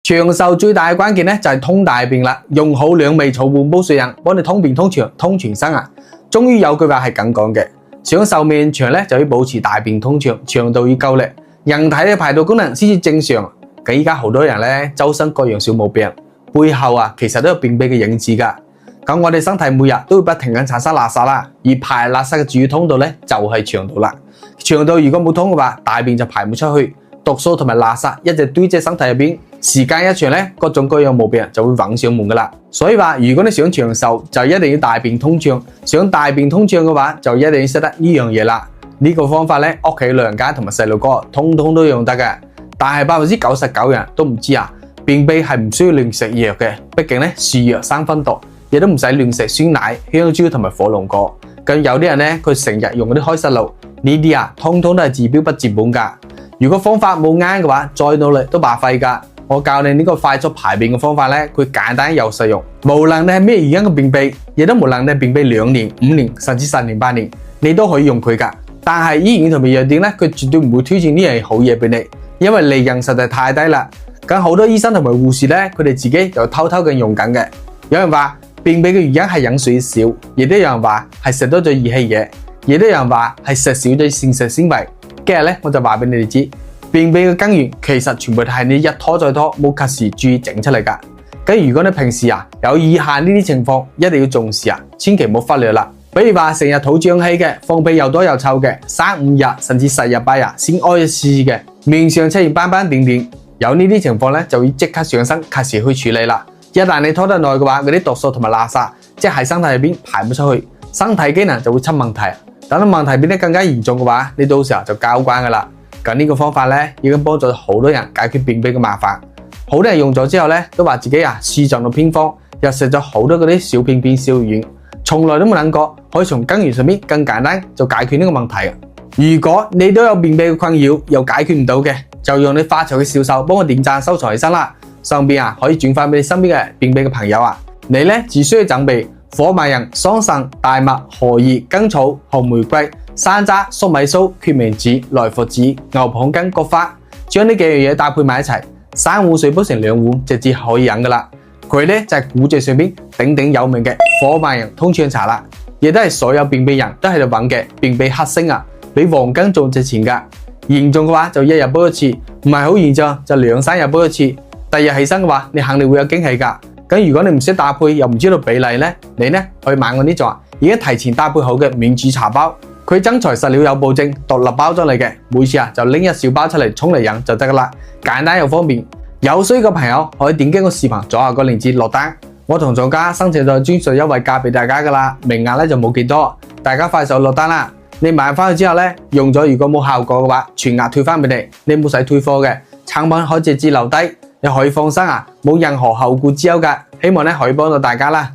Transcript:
長壽最大嘅關鍵咧就係通大便啦，用好兩味草本補水飲，幫你通便通腸通全身啊！終於有句話係咁講嘅，想壽命長咧就要保持大便通暢，腸道要夠力，人體嘅排毒功能先至正常。咁依家好多人咧周身各樣小毛病，背後啊其實都有便秘嘅影子噶。咁我哋身體每日都會不停咁產生垃圾啦，而排垃圾嘅主要通道咧就係腸道啦。腸道如果冇通嘅話，大便就排唔出去，毒素同埋垃圾一直堆積身體入邊，時間一長咧，各種各樣毛病就會揾上門噶啦。所以話，如果你想長壽，就一定要大便通暢。想大便通暢嘅話，就一定要識得呢樣嘢啦。呢個方法咧，屋企老人家同埋細路哥通通都用得嘅。但係99%人都唔知啊，便秘係唔需要亂食藥嘅，畢竟咧是藥三分毒。亦都唔使亂食酸奶、香蕉同埋火龍果。咁有啲人咧，佢成日用嗰啲開塞露，呢啲啊，通通都係治標不治本噶。如果方法冇啱嘅話，再努力都白費噶。我教你呢個快速排便嘅方法咧，佢簡單又實用。無論你係咩原因嘅便秘，亦都無論你係便秘2年、5年，甚至10年、8年，你都可以用佢噶。但係醫院同埋藥店咧，佢絕對唔會推薦呢樣好嘢俾你，因為利潤實在太低啦。咁好多醫生同埋護士咧，佢哋自己又偷偷咁用緊嘅。有人話便秘嘅原因係飲水少，亦都有人話係食多咗熱氣嘢，亦都有人話係食少咗膳食纖維。今日咧我就話俾你哋知，便秘嘅根源其實全部係你一拖再拖，冇及時注意整出嚟噶。咁如果你平時有以下呢啲情況，一定要重視千祈唔好忽略啦。比如話成日肚脹氣嘅，放屁又多又臭嘅，3、5日甚至10日8日先屙一次嘅，面上出現斑斑點點，有呢啲情況咧就要即刻上身，及時去處理啦。一旦你拖得耐嘅話，嗰啲毒素同埋垃圾即係喺身體入邊排唔出去，身體機能就會出問題。等到問題變得更加嚴重嘅話，你到時候就交關噶啦。咁呢個方法咧已經幫助好多人解決便秘嘅麻煩。好多人用咗之後咧都話自己試盡到偏方，又食咗好多嗰啲小片片小丸，從來都冇諗過可以從根源上面更簡單就解決呢個問題。如果你都有便秘嘅困擾又解決唔到嘅，就用你發財嘅小手幫我點讚收藏起身啦。上邊可以轉發俾你身邊嘅便秘嘅朋友。你咧只需要準備火麻仁、桑葚、大麥、荷葉、甘草、紅玫瑰、山楂、粟米鬚、決明子、萊菔子、牛蒡根、菊花，將呢幾樣嘢搭配埋一齊，3碗水煲成2碗，直接可以飲噶啦。佢咧就係古籍上邊鼎鼎有名嘅火麻仁通暢茶啦，亦都係所有便秘人都喺度揾嘅便秘克星比黃金仲值錢噶。嚴重嘅話就1日煲一次，唔係好嚴重就2、3日煲一次。第二日起身嘅話，你肯定會有驚喜噶。咁如果你唔識搭配又唔知道比例咧，你咧可以買我呢種已經提前搭配好嘅免治茶包，佢真材實料有保證，獨立包裝嚟嘅，每次就拎一小包出嚟沖嚟飲就得噶啦，簡單又方便。有需要嘅朋友可以點擊個視頻左下個鏈接落單，我同廠家申請咗專屬優惠價俾大家噶啦，名額咧就冇幾多，大家快手落單啦。你買翻去之後咧，用咗如果冇效果嘅話，全額退翻俾你，你冇使退貨嘅，產品可以直接留低。你可以放心冇任何後顧之憂噶，希望咧可以幫到大家啦。